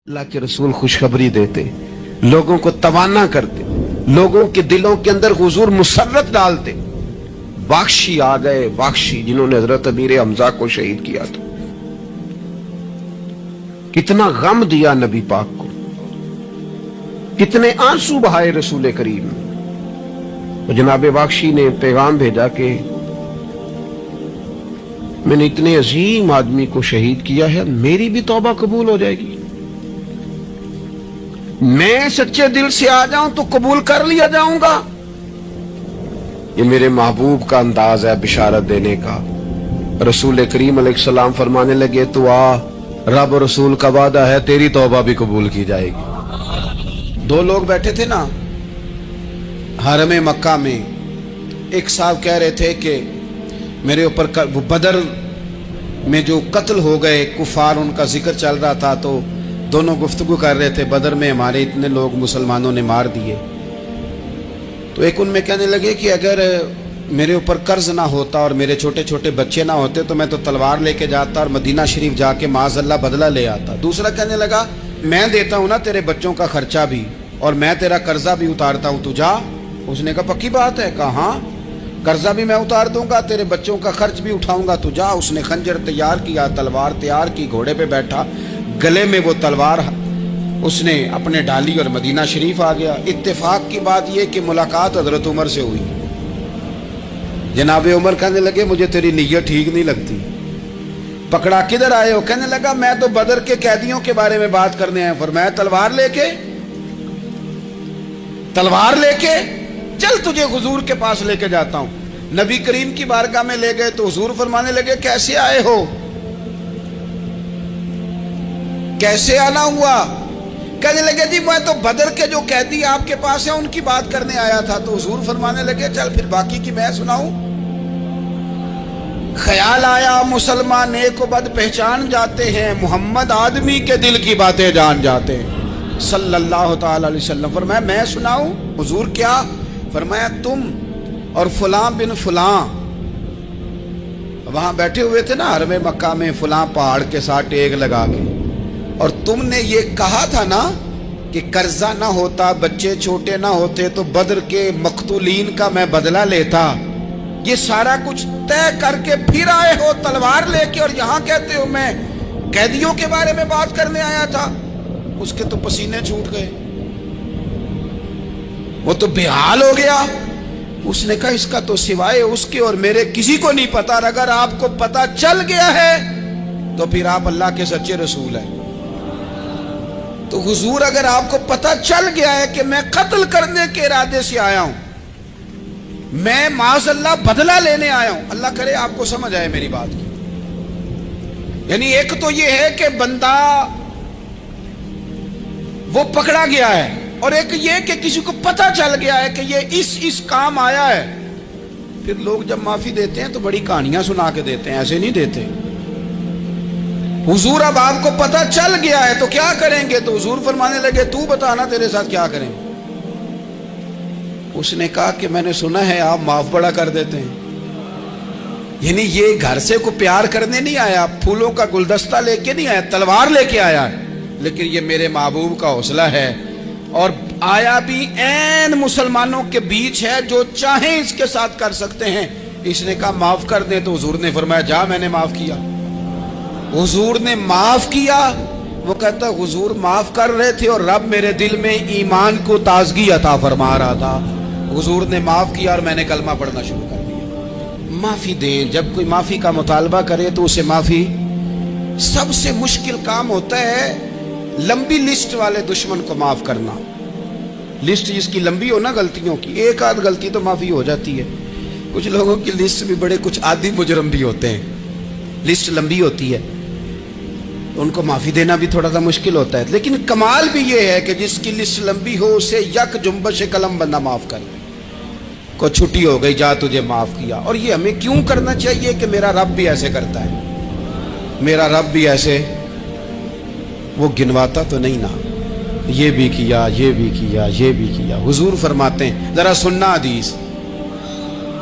अल्लाह के रसूल खुशखबरी देते, लोगों को तवाना करते, लोगों के दिलों के अंदर हुजूर मुसर्रत डालते। बाख्शी आ गए, बाख्शी जिन्होंने हजरत अमीर हमजा को शहीद किया था। कितना गम दिया नबी पाक को, कितने आंसू बहाए रसूल करीम। तो जनाब बाख्शी ने पैगाम भेजा कि मैंने इतने अजीम आदमी को शहीद किया है, मेरी भी तौबा कबूल हो जाएगी। मैं सच्चे दिल से आ जाऊं तो कबूल कर लिया जाऊंगा। ये मेरे महबूब का अंदाज है बिशारत देने का। रसूल करीम अलैहिस्सलाम फरमाने लगे, तू आ, रब रसूल का वादा है तेरी तौबा भी कबूल की जाएगी। दो लोग बैठे थे ना हरम मक्का में, एक साहब कह रहे थे कि मेरे ऊपर बदर में जो कत्ल हो गए कुफार, उनका जिक्र चल रहा था, तो दोनों गुफ्तगू कर रहे थे, बदर में हमारे इतने लोग मुसलमानों ने मार दिए। तो एक उनमें कहने लगे कि अगर मेरे ऊपर कर्ज ना होता और मेरे छोटे छोटे बच्चे ना होते तो मैं तो तलवार लेके जाता और मदीना शरीफ जाके माज़अल्लाह बदला ले आता। दूसरा कहने लगा, मैं देता हूँ ना तेरे बच्चों का खर्चा भी और मैं तेरा कर्जा भी उतारता हूँ, तू जा। उसने कहा पक्की बात है? कहा हाँ, कर्जा भी मैं उतार दूंगा, तेरे बच्चों का खर्च भी उठाऊंगा, तू जा। उसने खंजर तैयार किया, तलवार तैयार की, घोड़े पे बैठा, गले में वो तलवार उसने अपने डाली और मदीना शरीफ आ गया। इत्तेफाक की बात यह कि मुलाकात हजरत उमर से हुई। जनाब उमर कहने लगे, मुझे तेरी नीयत ठीक नहीं लगती। पकड़ा, किधर आए हो? कहने लगा, मैं तो बदर के कैदियों के बारे में बात करने आया। फरमाया तलवार लेके चल, तुझे हुजूर के पास लेके जाता हूं। नबी करीम की बारगाह में ले गए तो हुजूर फरमाने लगे, कैसे आए हो? कैसे आना हुआ? कहने लगे, जी मैं तो बदर के जो कैदी आपके पास हैं उनकी बात करने आया था। तो हुजूर फरमाने लगे, चल फिर बाकी की मैं सुनाऊं। ख्याल आया मुसलमान नेक बद पहचान जाते हैं, मोहम्मद आदमी के दिल की बातें जान जाते हैं सल्लल्लाहु ताला अलैहि वसल्लम। फरमाया मैं सुनाऊं? हुजूर क्या? फरमाया तुम और फलां बिन फलां वहां बैठे हुए थे ना हरम मक्का में, फलां पहाड़ के साथ टेक लगा के, और तुमने ये कहा था ना कि कर्जा ना होता, बच्चे छोटे ना होते तो बदर के मकतूलीन का मैं बदला लेता। ये सारा कुछ तय करके फिर आए हो तलवार लेके, और यहां कहते हो मैं कैदियों के बारे में बात करने आया था। उसके तो पसीने छूट गए, वो तो बेहाल हो गया। उसने कहा, इसका तो सिवाय उसके और मेरे किसी को नहीं पता, और अगर आपको पता चल गया है तो फिर आप अल्लाह के सच्चे रसूल हैं। तो हुजूर, अगर आपको पता चल गया है कि मैं कत्ल करने के इरादे से आया हूं, मैं माज़अल्लाह बदला लेने आया हूं, अल्लाह करे आपको समझ आए मेरी बात की। यानी एक तो ये है कि बंदा वो पकड़ा गया है, और एक ये कि किसी को पता चल गया है कि ये इस काम आया है। फिर लोग जब माफी देते हैं तो बड़ी कहानियां सुना के देते हैं, ऐसे नहीं देते। हुजूर, अब आपको पता चल गया है तो क्या करेंगे? तो हुजूर फरमाने लगे, तू बताना तेरे साथ क्या करें। उसने कहा कि मैंने सुना है आप माफ बड़ा कर देते हैं। यानी ये घर से को प्यार करने नहीं आया, फूलों का गुलदस्ता लेके नहीं आया, तलवार लेके आया है, लेकिन ये मेरे महबूब का हौसला है। और आया भी ऐन मुसलमानों के बीच है, जो चाहे इसके साथ कर सकते हैं। इसने कहा माफ कर दे, तो हुजूर ने फरमाया जा, मैंने माफ किया। हुजूर ने माफ किया। वो कहता, हुजूर माफ कर रहे थे और रब मेरे दिल में ईमान को ताजगी अता फरमा रहा था। हुजूर ने माफ किया और मैंने कलमा पढ़ना शुरू कर दिया। माफी दें, जब कोई माफी का मुतालबा करे तो उसे माफी। सबसे मुश्किल काम होता है लंबी लिस्ट वाले दुश्मन को माफ करना। लिस्ट जिसकी लंबी हो ना गलतियों की, एक आध गलती तो माफी हो जाती है। कुछ लोगों की लिस्ट भी बड़े कुछ आदि मुजरम भी होते हैं, लिस्ट लंबी होती है, उनको माफी देना भी थोड़ा सा मुश्किल होता है। लेकिन कमाल भी ये है कि जिसकी लिस्ट लंबी हो उसे यक जुम्बश कलम बंदा माफ कर दे। को छुट्टी हो गई, जा तुझे माफ किया। और ये हमें क्यों करना चाहिए कि मेरा रब भी ऐसे करता है, मेरा रब भी ऐसे वो गिनवाता तो नहीं ना, ये भी किया, ये भी किया, ये भी किया। हुजूर फरमाते हैं, जरा सुनना हदीस,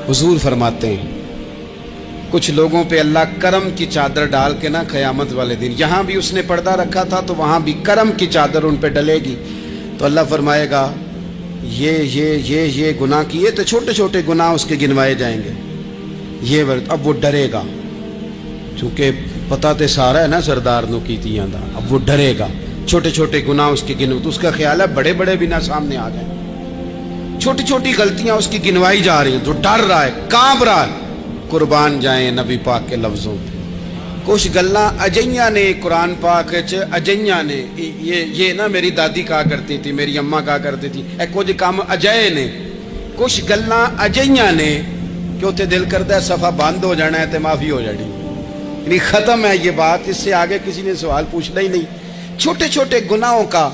हुजूर फरमाते हैं कुछ लोगों पे अल्लाह करम की चादर डाल के ना क़यामत वाले दिन, यहाँ भी उसने पर्दा रखा था तो वहाँ भी करम की चादर उन पे डलेगी। तो अल्लाह फरमाएगा ये गुनाह किए तो छोटे छोटे गुनाह उसके गिनवाए जाएंगे। ये अब वो डरेगा, चूँकि पता तो सारा है ना सरदार नु कीतियां दा, अब वो डरेगा। छोटे छोटे गुनाह उसके गिन, तो उसका ख्याल है बड़े बड़े भी ना सामने आ जाए। छोटी छोटी गलतियां उसकी गिनवाई जा रही हैं तो डर रहा है, कांप रहा है। कुर्बान जाए नबी पाक के लफ्जों पे। कुछ गल्लां अजइयां ने कुरान पाक च, अजइयां ने ये ना मेरी दादी कहा करती थी, मेरी अम्मा कहा करती थी, ए कुछ काम अजय ने। कुछ गल्लां अजइयां ने कि उत्थे दिल करता है सफ़ा बंद हो जाना है तो माफ़ी हो जानी, यानी ख़त्म है ये बात, इससे आगे किसी ने सवाल पूछना ही नहीं। छोटे छोटे गुनाहों का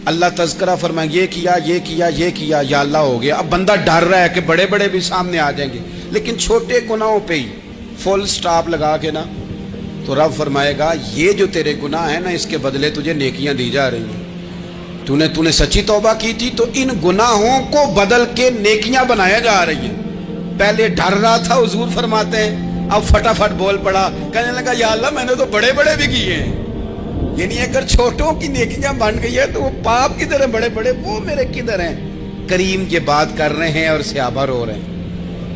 अल्लाह तज़किरा फरमाए, ये किया ये किया ये किया, या अल्लाह हो गया। अब बंदा डर रहा है कि बड़े बड़े भी सामने आ जाएंगे, लेकिन छोटे गुनाहों पे ही फुल स्टॉप लगा के ना, तो रब फरमाएगा ये जो तेरे गुनाह है ना, इसके बदले तुझे नेकियां दी जा रही हैं। तूने सच्ची तौबा की थी तो इन गुनाहों को बदल के नेकियां बनाया जा रही है। पहले डर रहा था, हुजूर फरमाते हैं, अब फटाफट बोल पड़ा, कहने लगा या अल्लाह मैंने तो बड़े बड़े भी किए हैं। यानी अगर छोटों की नेकियां बन गई है तो वो पाप किधर है, बड़े बड़े वो मेरे किधर हैं। करीम ये बात कर रहे हैं और सहाबा रो रहे हैं,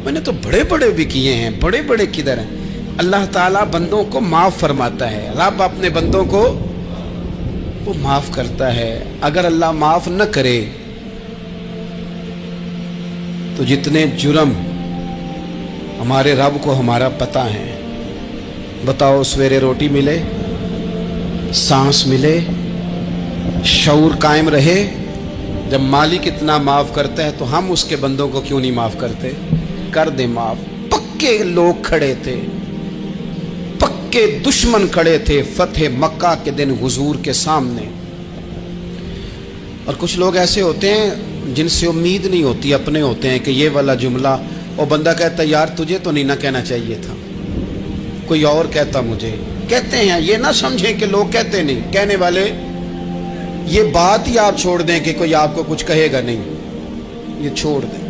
मैंने तो बड़े बड़े भी किए हैं, बड़े बड़े किधर हैं। अल्लाह ताला बंदों को माफ़ फरमाता है, रब अपने बंदों को वो माफ़ करता है। अगर अल्लाह माफ़ न करे तो जितने जुर्म हमारे रब को हमारा पता है। बताओ सवेरे रोटी मिले, सांस मिले, शऊर कायम रहे, जब मालिक इतना माफ़ करता है तो हम उसके बंदों को क्यों नहीं माफ़ करते। कर दे माफ़। पक्के लोग खड़े थे, पक्के दुश्मन खड़े थे फतेह मक्का के दिन हुजूर के सामने। और कुछ लोग ऐसे होते हैं जिनसे उम्मीद नहीं होती, अपने होते हैं कि ये वाला जुमला, और बंदा कहता यार तुझे तो नहीं ना कहना चाहिए था, कोई और कहता मुझे। कहते हैं ये ना समझें कि लोग कहते नहीं, कहने वाले ये बात ही आप छोड़ दें कि कोई आपको कुछ कहेगा नहीं, ये छोड़ दें।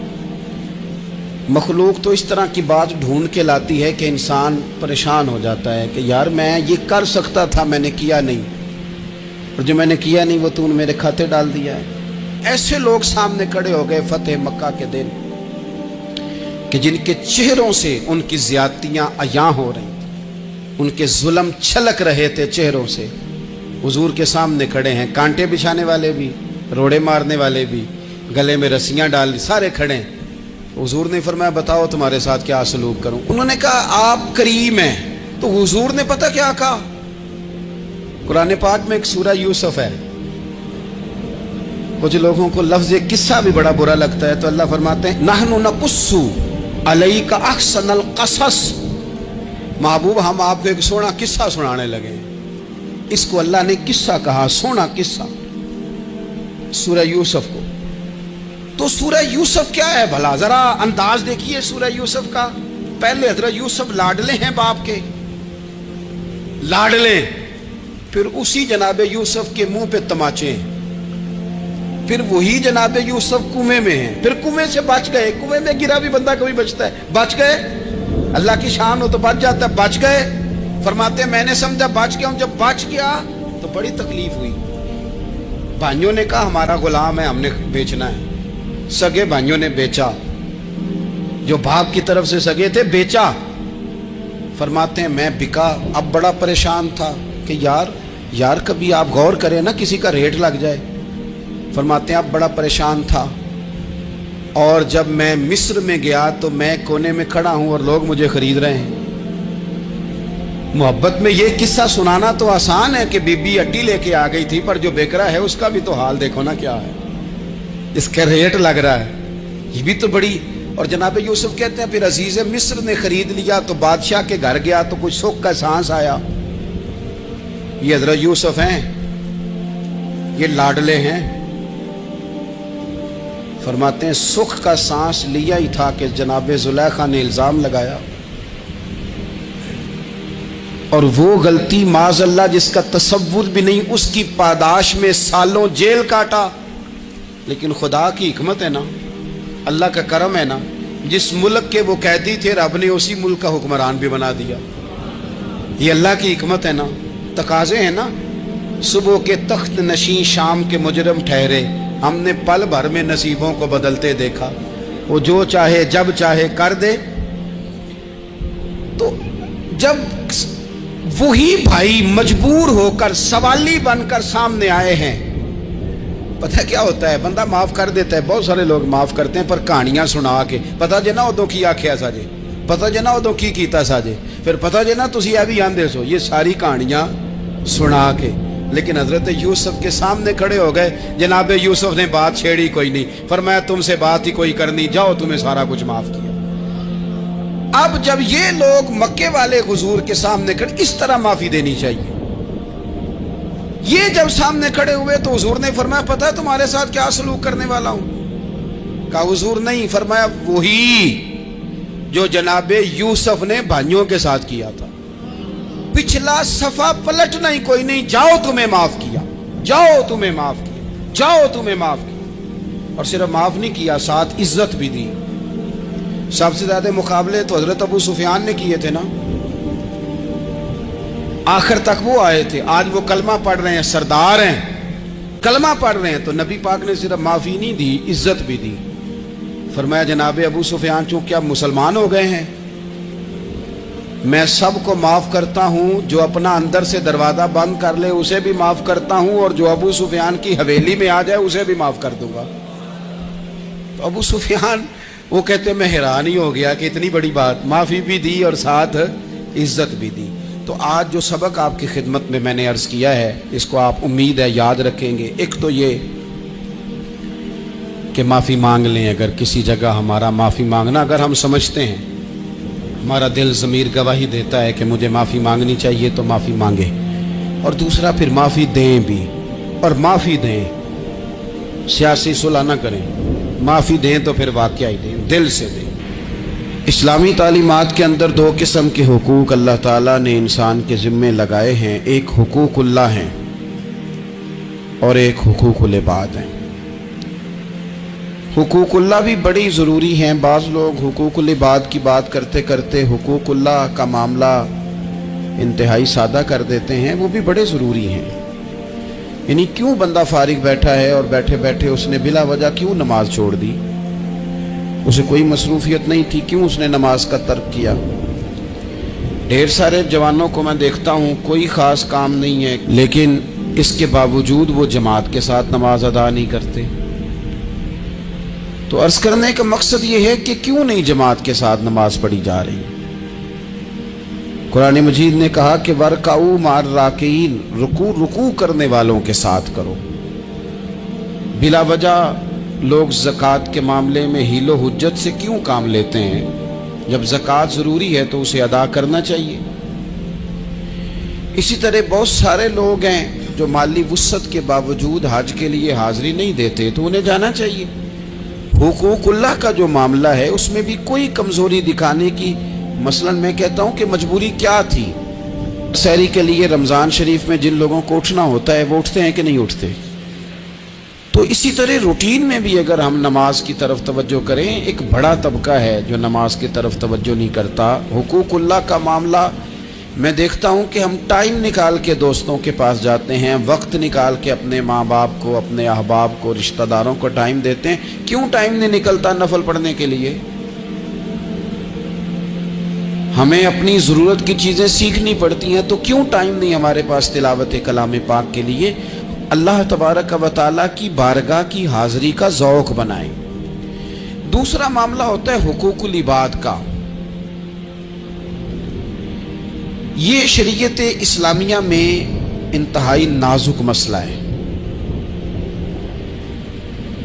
मखलूक तो इस तरह की बात ढूंढ के लाती है कि इंसान परेशान हो जाता है कि यार मैं ये कर सकता था, मैंने किया नहीं, और जो मैंने किया नहीं वो तूने मेरे खाते डाल दिया है। ऐसे लोग सामने खड़े हो गए फतेह मक्का के दिन कि जिनके चेहरों से उनकी ज्यादतियां अयां हो रही, उनके जुल्म छलक रहे थे चेहरों से। हुजूर के सामने खड़े हैं, कांटे बिछाने वाले भी, रोड़े मारने वाले भी, गले में रस्सियां डाल, सारे खड़े हैं। हुजूर ने फरमाया बताओ तुम्हारे साथ क्या सलूक करूं। उन्होंने कहा आप करीम हैं। तो हुजूर ने पता क्या कहा, कुरान पाक में एक सूरा यूसुफ है, कुछ लोगों को लफ्ज किस्सा भी बड़ा बुरा लगता है, तो अल्लाह फरमाते हैं नहनु नकुस्सु अलैका अहसनल क़सस, महबूब हम आपको एक सोना किस्सा सुनाने लगे। इसको अल्लाह ने किस्सा कहा, सोना किस्सा, सूरा यूसुफ को। तो सूरा यूसुफ क्या है भला, जरा अंदाज देखिए सूरा यूसुफ का। पहले हजरत यूसुफ लाडले हैं बाप के, लाडले, फिर उसी जनाबे यूसुफ के मुंह पे तमाचे हैं, फिर वही जनाबे यूसुफ कुएं में हैं, फिर कुएं से बच गए। कुएं में गिरा भी बंदा कभी बचता है, बच गए, अल्लाह की शान हो तो बच जाता है, बच गए। फरमाते हैं मैंने समझा बच गया हूं, जब बच गया तो बड़ी तकलीफ हुई। भाइयों ने कहा हमारा गुलाम है, हमने बेचना है। सगे भाइयों ने बेचा, जो बाप की तरफ से सगे थे बेचा। फरमाते हैं मैं बिका, अब बड़ा परेशान था कि यार कभी आप गौर करें ना, किसी का रेट लग जाए। फरमाते हैं अब बड़ा परेशान था, और जब मैं मिस्र में गया तो मैं कोने में खड़ा हूं और लोग मुझे खरीद रहे हैं। मोहब्बत में ये किस्सा सुनाना तो आसान है कि बीबी अड्डी लेके आ गई थी, पर जो बेकरा है उसका भी तो हाल देखो ना क्या है, इसका रेट लग रहा है, ये भी तो बड़ी। और जनाब यूसुफ कहते हैं फिर अजीज मिस्र ने खरीद लिया, तो बादशाह के घर गया तो कुछ सुख का सांस आया। ये हजरत यूसुफ हैं, ये लाडले हैं। फरमाते हैं सुख का सांस लिया ही था कि जनाब जुलेखा ने इल्जाम लगाया, और वो गलती माज़अल्लाह जिसका तसव्वुर भी नहीं, उसकी पादाश में सालों जेल काटा। लेकिन खुदा की हिकमत है ना, अल्लाह का करम है ना, जिस मुल्क के वो कैदी थे रब ने उसी मुल्क का हुक्मरान भी बना दिया। ये अल्लाह की हिकमत है ना, तकाजे हैं ना। सुबह के तख्त नशीं शाम के मुजरम ठहरे, हमने पल भर में नसीबों को बदलते देखा। वो जो चाहे जब चाहे कर दे। तो जब वही भाई मजबूर होकर सवाली बनकर सामने आए हैं, पता क्या होता है, बंदा माफ कर देता है। बहुत सारे लोग माफ करते हैं पर कहानियां सुना के, पता जे ना उदों की आख्या साजे, पता जे ना उदों की कीता साजे, फिर पता जे ना तुसी ये भी आंदे सो, ये सारी कहानियां सुना के। लेकिन हजरत यूसुफ के सामने खड़े हो गए, जनाब यूसुफ ने बात छेड़ी कोई नहीं, फरमाया तुमसे बात ही कोई करनी, जाओ तुम्हें सारा कुछ माफ किया। अब जब ये लोग मक्के वाले हुजूर के सामने खड़े, इस तरह माफी देनी चाहिए। ये जब सामने खड़े हुए तो हुजूर ने फरमाया पता है तुम्हारे साथ क्या सलूक करने वाला हूं? कहा हुजूर नहीं। फरमाया वही जो जनाबे यूसुफ ने भाइयों के साथ किया था। पिछला सफा पलटना ही कोई नहीं, जाओ तुम्हें माफ किया, जाओ तुम्हें माफ किया, जाओ तुम्हें माफ किया। और सिर्फ माफ नहीं किया, साथ इज्जत भी दी। सबसे ज्यादा मुकाबले तो हजरत अबू सुफियान ने किए थे ना, आखिर तक वो आए थे। आज वो कलमा पढ़ रहे हैं, सरदार हैं, कलमा पढ़ रहे हैं। तो नबी पाक ने सिर्फ माफी नहीं दी, इज्जत भी दी। फरमाया जनाब अबू सुफियान चूंकि आप मुसलमान हो गए हैं, मैं सबको माफ करता हूं। जो अपना अंदर से दरवाजा बंद कर ले उसे भी माफ करता हूं, और जो अबू सुफियान की हवेली में आ जाए उसे भी माफ कर दूंगा। तो अबू सुफियान वो कहते मैं हैरान ही हो गया कि इतनी बड़ी बात, माफी भी दी और साथ इज्जत भी दी। तो आज जो सबक आपकी खिदमत में मैंने अर्ज किया है, इसको आप उम्मीद है याद रखेंगे। एक तो ये कि माफ़ी मांग लें। अगर किसी जगह हमारा माफ़ी मांगना, अगर हम समझते हैं, हमारा दिल ज़मीर गवाही देता है कि मुझे माफ़ी मांगनी चाहिए, तो माफ़ी मांगे। और दूसरा फिर माफ़ी दें भी, और माफ़ी दें, सियासी सुलह ना करें। माफ़ी दें तो फिर वाकई ही दें, दिल से दें। इस्लामी तालीमात के अंदर दो किस्म के हुकूक अल्लाह ताला ने इंसान के ज़िम्मे लगाए हैं। एक हुकूकुल्लाह हैं और एक हुकूकुल इबाद हैं। हुकूकुल्लाह भी बड़ी ज़रूरी हैं। बाज़ लोग हुकूकुल इबाद की बात करते करते हुकूकुल्लाह का मामला इंतहाई सादा कर देते हैं। वो भी बड़े ज़रूरी हैं। यानी क्यों बंदा फारिग बैठा है और बैठे बैठे उसने बिला वजह क्यों नमाज छोड़ दी? उसे कोई मसरूफियत नहीं थी, क्यों उसने नमाज का तर्क किया? ढेर सारे जवानों को मैं देखता हूँ, कोई ख़ास काम नहीं है, लेकिन इसके बावजूद वो जमात के साथ नमाज अदा नहीं करते। तो अर्ज करने का मकसद ये है कि क्यों नहीं जमात के साथ नमाज पढ़ी जा रही? कुरान मजीद ने कहा कि वरकाऊ मार राकीन, रुकू करने वालों के साथ करो। बिला वजह लोग ज़कात के मामले में हीलो हुज्जत से क्यों काम लेते हैं? जब ज़कात ज़रूरी है तो उसे अदा करना चाहिए। इसी तरह बहुत सारे लोग हैं जो माली वुसअत के बावजूद हज के लिए हाज़िरी नहीं देते, तो उन्हें जाना चाहिए। हुकूकुल्लाह का जो मामला है उसमें भी कोई कमज़ोरी दिखाने की, मसलन मैं कहता हूँ कि मजबूरी क्या थी? सहरी के लिए रमज़ान शरीफ में जिन लोगों को उठना होता है वो उठते हैं कि नहीं उठते? तो इसी तरह रूटीन में भी अगर हम नमाज की तरफ तवज्जो करें, एक बड़ा तबका है जो नमाज की तरफ तवज्जो नहीं करता। हुकूकुल्लाह का मामला मैं देखता हूँ कि हम टाइम निकाल के दोस्तों के पास जाते हैं, वक्त निकाल के अपने माँ बाप को, अपने अहबाब को, रिश्तेदारों को टाइम देते हैं। क्यों टाइम नहीं निकलता नफल पढ़ने के लिए? हमें अपनी ज़रूरत की चीज़ें सीखनी पड़ती हैं, तो क्यों टाइम नहीं हमारे पास तिलावत कलाम पाक के लिए? अल्लाह तबारक व तआला की बारगाह की हाज़िरी का ज़ौक़ बनाए। दूसरा मामला होता है हुकूकुल इबाद का। ये शरीयत इस्लामिया में इंतहाई नाजुक मसला है।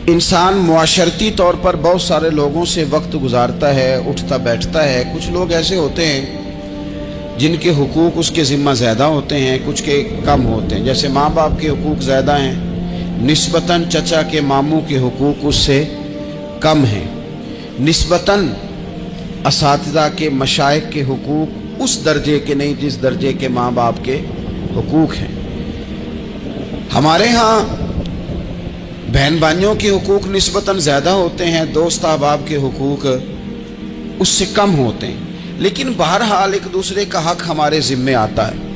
इंसान मुआशरती तौर पर बहुत सारे लोगों से वक्त गुजारता है, उठता बैठता है। कुछ लोग ऐसे होते हैं जिनके हुकूक उसके ज़िम्मा ज़्यादा होते हैं, कुछ के कम होते हैं। जैसे माँ बाप के हुकूक ज़्यादा हैं, निस्बतन चचा के मामू के हुकूक उससे कम हैं, निस्बतन असातिज़ा के मशाइख के हुकूक उस दर्जे के नहीं जिस दर्जे के माँ बाप के हुकूक हैं। हमारे यहाँ बहन भाइयों के हुकूक निस्बतन ज़्यादा होते हैं, दोस्त अहबाब के हुकूक اس سے کم ہوتے ہیں، لیکن بہرحال ایک دوسرے کا حق ہمارے ذمے آتا ہے۔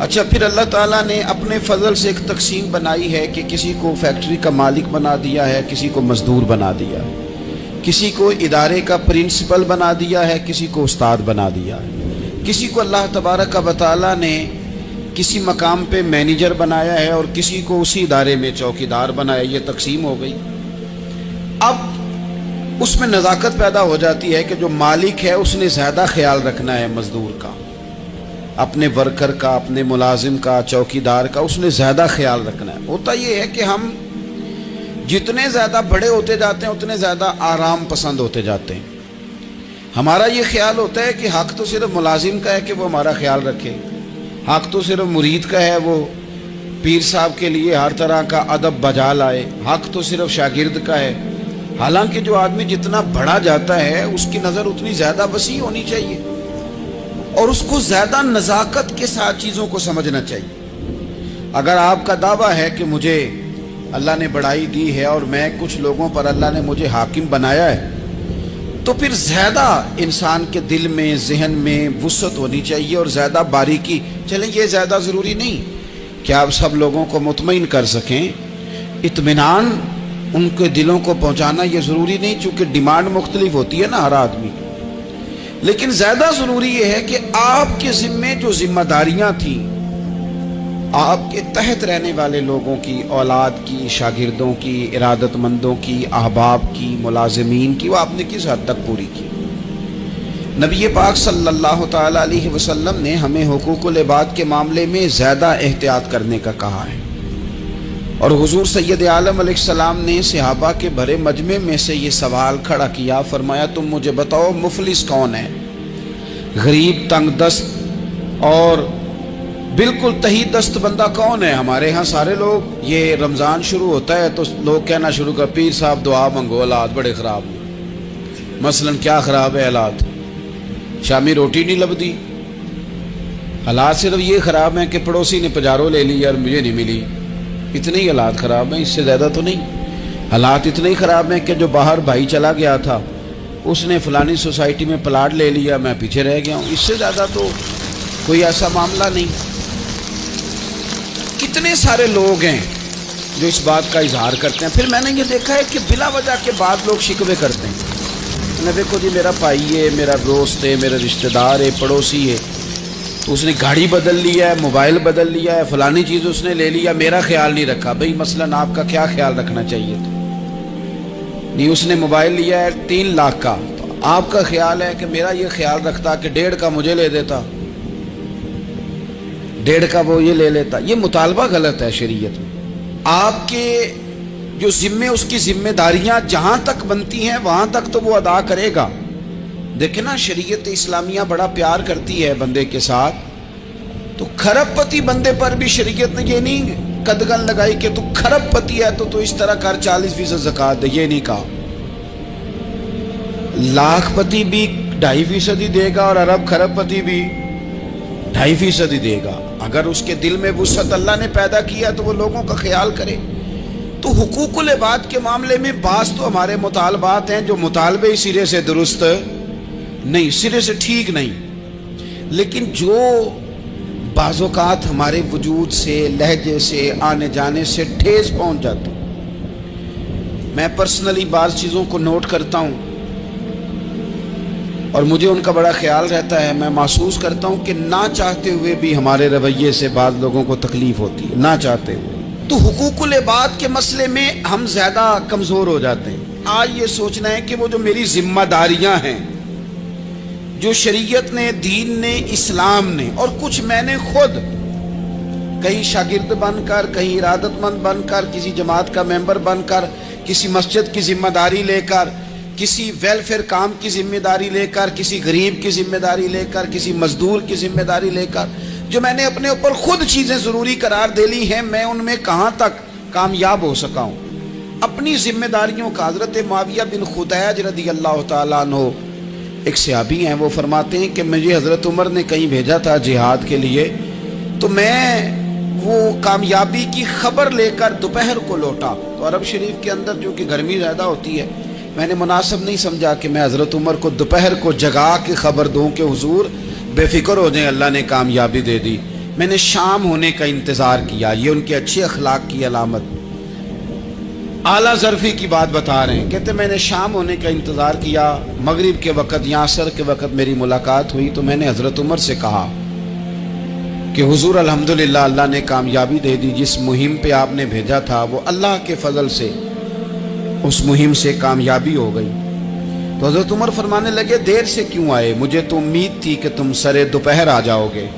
اچھا، پھر اللہ تعالیٰ نے اپنے فضل سے ایک تقسیم بنائی ہے کہ کسی کو فیکٹری کا مالک بنا دیا ہے، کسی کو مزدور بنا دیا ہے، کسی کو ادارے کا پرنسپل بنا دیا ہے، کسی کو استاد بنا دیا ہے، کسی کو اللہ تبارک و تعالیٰ نے کسی مقام پہ مینیجر بنایا ہے اور کسی کو اسی ادارے میں چوکیدار بنایا۔ یہ تقسیم ہو گئی۔ اب اس میں نزاکت پیدا ہو جاتی ہے کہ جو مالک ہے اس نے زیادہ خیال رکھنا ہے مزدور کا، اپنے ورکر کا، اپنے ملازم کا، چوکیدار کا، اس نے زیادہ خیال رکھنا ہے۔ ہوتا یہ ہے کہ ہم جتنے زیادہ بڑے ہوتے جاتے ہیں اتنے زیادہ آرام پسند ہوتے جاتے ہیں۔ ہمارا یہ خیال ہوتا ہے کہ حق تو صرف ملازم کا ہے کہ وہ ہمارا خیال رکھے، حق تو صرف مرید کا ہے وہ پیر صاحب کے لیے ہر طرح کا ادب بجا لائے، حق تو صرف شاگرد کا ہے۔ حالانکہ جو آدمی جتنا بڑا جاتا ہے اس کی نظر اتنی زیادہ وسیع ہونی چاہیے اور اس کو زیادہ نزاکت کے ساتھ چیزوں کو سمجھنا چاہیے۔ اگر آپ کا دعویٰ ہے کہ مجھے اللہ نے بڑائی دی ہے اور میں کچھ لوگوں پر اللہ نے مجھے حاکم بنایا ہے، تو پھر زیادہ انسان کے دل میں، ذہن میں وسعت ہونی چاہیے اور زیادہ باریکی۔ چلیں، یہ زیادہ ضروری نہیں کہ آپ سب لوگوں کو مطمئن کر سکیں، اطمینان ان کے دلوں کو پہنچانا یہ ضروری نہیں، چونکہ ڈیمانڈ مختلف ہوتی ہے نا ہر آدمی کی۔ لیکن زیادہ ضروری یہ ہے کہ آپ کے ذمے جو ذمہ داریاں تھیں، آپ کے تحت رہنے والے لوگوں کی، اولاد کی، شاگردوں کی، ارادت مندوں کی، احباب کی، ملازمین کی، وہ آپ نے کس حد تک پوری کی؟ نبی پاک صلی اللہ تعالی علیہ وسلم نے ہمیں حقوق العباد کے معاملے میں زیادہ احتیاط کرنے کا کہا ہے، اور حضور سید عالم علیہ السلام نے صحابہ کے بھرے مجمع میں سے یہ سوال کھڑا کیا، فرمایا تم مجھے بتاؤ مفلس کون ہے؟ غریب، تنگ دست اور بالکل تہی دست بندہ کون ہے؟ ہمارے ہاں سارے لوگ، یہ رمضان شروع ہوتا ہے تو لوگ کہنا شروع کر، پیر صاحب دعا منگو، حالات بڑے خراب ہیں۔ مثلا کیا خراب ہے حالات؟ شامی روٹی نہیں لبدی۔ حالات صرف یہ خراب ہیں کہ پڑوسی نے پجارو لے لی اور مجھے نہیں ملی، اتنے ہی حالات خراب ہیں، اس سے زیادہ تو نہیں۔ حالات اتنے ہی خراب ہیں کہ جو باہر بھائی چلا گیا تھا اس نے فلانی سوسائٹی میں پلاٹ لے لیا، میں پیچھے رہ گیا ہوں، اس سے زیادہ تو کوئی ایسا معاملہ نہیں۔ کتنے سارے لوگ ہیں جو اس بات کا اظہار کرتے ہیں۔ پھر میں نے یہ دیکھا ہے کہ بلا وجہ کے بعد لوگ شکوے کرتے ہیں، دیکھو جی میرا بھائی ہے، میرا دوست ہے، میرا رشتہ دار ہے، پڑوسی ہے، تو اس نے گاڑی بدل لیا ہے، موبائل بدل لیا ہے، فلانی چیز اس نے لے لیا، میرا خیال نہیں رکھا۔ بھئی مثلا آپ کا کیا خیال رکھنا چاہیے تھا؟ نہیں، اس نے موبائل لیا ہے 3 لاکھ کا، تو آپ کا خیال ہے کہ میرا یہ خیال رکھتا کہ 1.5 کا مجھے لے دیتا، 1.5 کا وہ یہ لے لیتا۔ یہ مطالبہ غلط ہے شریعت میں۔ آپ کے جو ذمے، اس کی ذمہ داریاں جہاں تک بنتی ہیں وہاں تک تو وہ ادا کرے گا۔ دیکھیں نا، شریعت اسلامیہ بڑا پیار کرتی ہے بندے کے ساتھ، تو کھرب پتی بندے پر بھی شریعت نے یہ نہیں قدغن لگائی کہ تو کھرب پتی ہے تو اس طرح کر 40% زکوٰۃ دے، یہ نہیں کہا۔ لاکھ پتی بھی 2.5% ہی دے گا اور ارب کھرب پتی بھی 2.5% ہی دے گا۔ اگر اس کے دل میں وسعت اللہ نے پیدا کیا تو وہ لوگوں کا خیال کرے۔ تو حقوق العباد کے معاملے میں بعض تو ہمارے مطالبات ہیں جو مطالبے سرے سے درست نہیں، سرے سے ٹھیک نہیں، لیکن جو بعض اوقات ہمارے وجود سے، لہجے سے، آنے جانے سے ٹھیس پہنچ جاتی۔ میں پرسنلی بعض چیزوں کو نوٹ کرتا ہوں اور مجھے ان کا بڑا خیال رہتا ہے۔ میں محسوس کرتا ہوں کہ نہ چاہتے ہوئے بھی ہمارے رویے سے بعض لوگوں کو تکلیف ہوتی ہے، نہ چاہتے ہوئے۔ تو حقوق العباد کے مسئلے میں ہم زیادہ کمزور ہو جاتے ہیں۔ آج یہ سوچنا ہے کہ وہ جو میری ذمہ داریاں ہیں، جو شریعت نے، دین نے، اسلام نے، اور کچھ میں نے خود کہیں شاگرد بن کر، کہیں ارادت مند بن کر، کسی جماعت کا ممبر بن کر، کسی مسجد کی ذمہ داری لے کر، کسی ویلفیئر کام کی ذمہ داری لے کر، کسی غریب کی ذمہ داری لے کر، کسی مزدور کی ذمہ داری لے کر، جو میں نے اپنے اوپر خود چیزیں ضروری قرار دے لی ہیں، میں ان میں کہاں تک کامیاب ہو سکا ہوں اپنی ذمہ داریوں کا۔ حضرت معاویہ بن خدیج رضی اللہ تعالیٰ عنہ ایک صحابی ہیں، وہ فرماتے ہیں کہ مجھے حضرت عمر نے کہیں بھیجا تھا جہاد کے لیے، تو میں وہ کامیابی کی خبر لے کر دوپہر کو لوٹا۔ تو عرب شریف کے اندر جو کہ گرمی زیادہ ہوتی ہے، मैंने मुनासिब नहीं समझा कि मैं हज़रत उमर को दोपहर को जगा के खबर दूं कि हुजूर बेफिक्र हो जाएं, अल्लाह ने कामयाबी दे दी। मैंने शाम होने का इंतज़ार किया। ये उनके अच्छे अखलाक की अलामत। आला ज़रफ़ी की बात बता रहे हैं, कहते मैंने शाम होने का इंतज़ार किया। मगरिब के वक़्त या असर के वक़्त मेरी मुलाकात हुई तो मैंने हज़रत उमर से कहा कि हुजूर अल्हम्दुलिल्लाह अल्लाह ने कामयाबी दे दी। जिस मुहिम पे आपने भेजा था वो अल्लाह के फजल से उस मुहिम से कामयाबी हो गई। तो हज़रत उमर फरमाने लगे देर से क्यों आए, मुझे तो उम्मीद थी कि तुम सरे दोपहर आ जाओगे।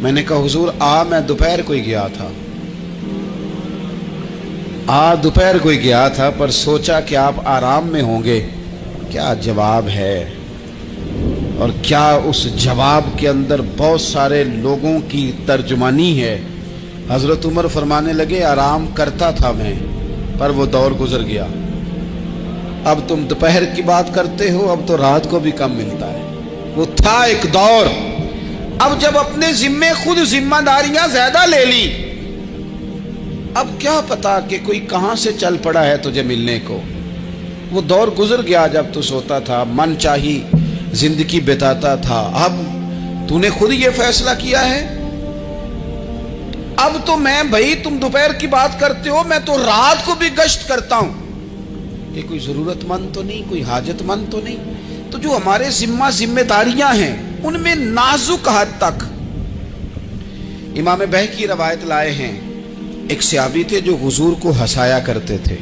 मैंने कहा हुजूर मैं दोपहर को ही गया था, दोपहर को ही गया था, पर सोचा कि आप आराम में होंगे। क्या जवाब है, और क्या उस जवाब के अंदर बहुत सारे लोगों की तर्जुमानी है। हज़रत उमर फरमाने लगे आराम करता था मैं, पर वो दौर गुजर गया। अब तुम दोपहर की बात करते हो, अब तो रात को भी कम मिलता है। वो था एक दौर। अब जब अपने जिम्मे खुद जिम्मेदारियां ज्यादा ले ली, अब क्या पता कि कोई कहां से चल पड़ा है तुझे मिलने को। वो दौर गुजर गया जब तू सोता था, मन चाही जिंदगी बिताता था। अब तूने खुद ये फैसला किया है। अब तो मैं, भाई तुम दोपहर की बात करते हो, मैं तो रात को भी गश्त करता हूं कि कोई जरूरतमंद तो नहीं, कोई हाजतमंद तो नहीं। तो जो हमारे जिम्मेदारियां हैं उनमें नाजुक हद तक। इमाम बहकी रवायत लाए हैं, एक सहाबी थे जो हुजूर को हंसाया करते थे,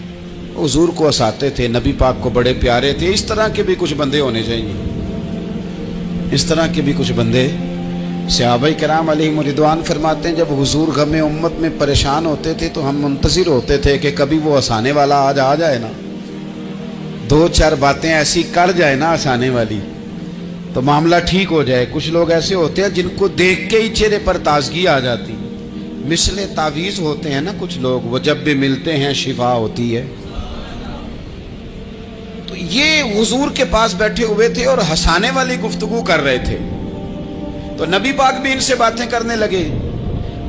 हुजूर को हंसाते थे, नबी पाक को बड़े प्यारे थे। इस तरह के भी कुछ बंदे होने चाहिए, इस तरह के भी कुछ बंदे। सहाबाए किराम अलैहिम रिदवान फरमाते हैं जब हुजूर गम उम्मत में परेशान होते थे तो हम मुंतज़िर होते थे कि कभी वो हंसाने वाला आज आ जाए ना, दो चार बातें ऐसी कर जाए ना हंसाने वाली, तो मामला ठीक हो जाए। कुछ लोग ऐसे होते हैं जिनको देख के ही चेहरे पर ताजगी आ जाती, मिसले तावीज़ होते हैं ना कुछ लोग, वो जब भी मिलते हैं शिफा होती है। तो ये हुजूर के पास बैठे हुए थे और हंसाने वाली गुफ्तगू कर रहे थे। तो नबी पाक भी इनसे बातें करने लगे।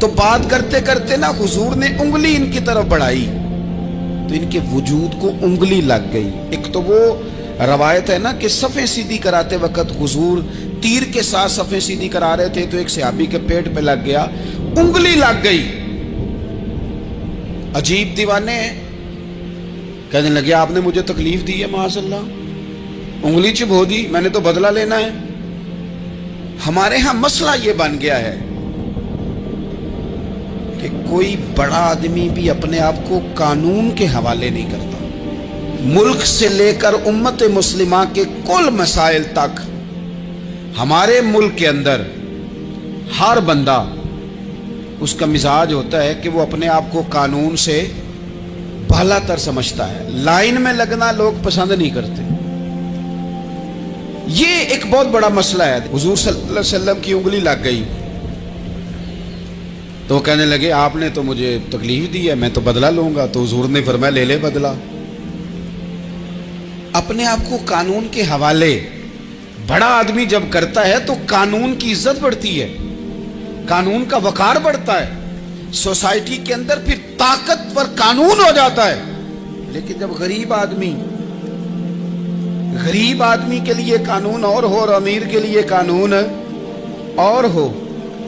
तो बात करते करते ना हुजूर ने उंगली इनकी तरफ बढ़ाई तो इनके वजूद को उंगली लग गई। एक तो वो रवायत है ना कि सफ़े सीधी कराते वक्त हुजूर तीर के साथ सफ़े सीधी करा रहे थे तो एक सहाबी के पेट पे लग गया, उंगली लग गई। अजीब दीवाने कहने लगे आपने मुझे तकलीफ दी है, माज़अल्लाह, उंगली चिबो दी, मैंने तो बदला लेना है। हमारे यहां मसला ये बन गया है कि कोई बड़ा आदमी भी अपने आप को कानून के हवाले नहीं करता। मुल्क से लेकर उम्मत मुस्लिमा के कुल मसाइल तक हमारे मुल्क के अंदर हर बंदा, उसका मिजाज होता है कि वो अपने आप को कानून से बालातर समझता है। लाइन में लगना लोग पसंद नहीं करते। ये एक बहुत बड़ा मसला है। हुजूर सल्लल्लाहु अलैहि वसल्लम की उंगली लग गई तो कहने लगे आपने तो मुझे तकलीफ दी है, मैं तो बदला लूंगा। तो हुजूर ने फरमाया ले ले बदला। अपने आप को कानून के हवाले बड़ा आदमी जब करता है तो कानून की इज्जत बढ़ती है, कानून का वकार बढ़ता है, सोसाइटी के अंदर फिर ताकतवर कानून हो जाता है। लेकिन जब गरीब आदमी के लिए कानून और हो और अमीर के लिए कानून और हो,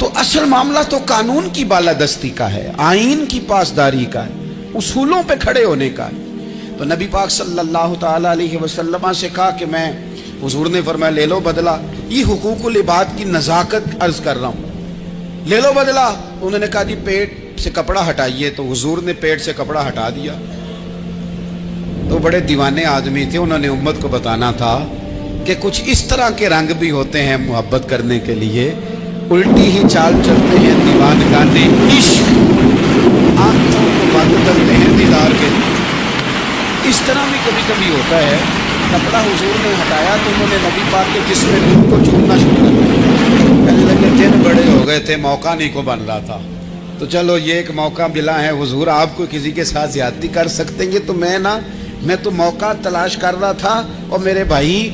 तो असल मामला तो कानून की बालादस्ती का है, आईन की पासदारी का है, उसूलों पे खड़े होने का है। तो नबी पाक सल्लल्लाहु ताला अलैहि वसल्लम से कहा कि मैं, हुजूर ने फरमाया ले लो बदला। ये हुकूकुल इबाद की नज़ाकत अर्ज कर रहा हूं, ले लो बदला। उन्होंने कहा जी पेट से कपड़ा हटाइए, तो हुजूर ने पेट से कपड़ा हटा दिया। तो बड़े दीवाने आदमी थे, उन्होंने उम्मत को बताना था कि कुछ इस तरह के रंग भी होते हैं मोहब्बत करने के लिए, उल्टी ही चाल चलते हैं दीवानगाने इश्क, आंखों को बंद करते हैं दीदार के। इस तरह भी कभी कभी होता है। कपड़ा हुजूर ने हटाया तो उन्होंने नबी पाक के जिस्म में को छूना शुरू कर दिया। कहने लगे दिन बड़े हो गए थे, मौका नहीं को बन रहा था, तो चलो ये एक मौका मिला है, हुजूर आपको किसी के साथ ज्यादती कर सकते हैं। तो मैं तो मौका तलाश कर रहा था, और मेरे भाई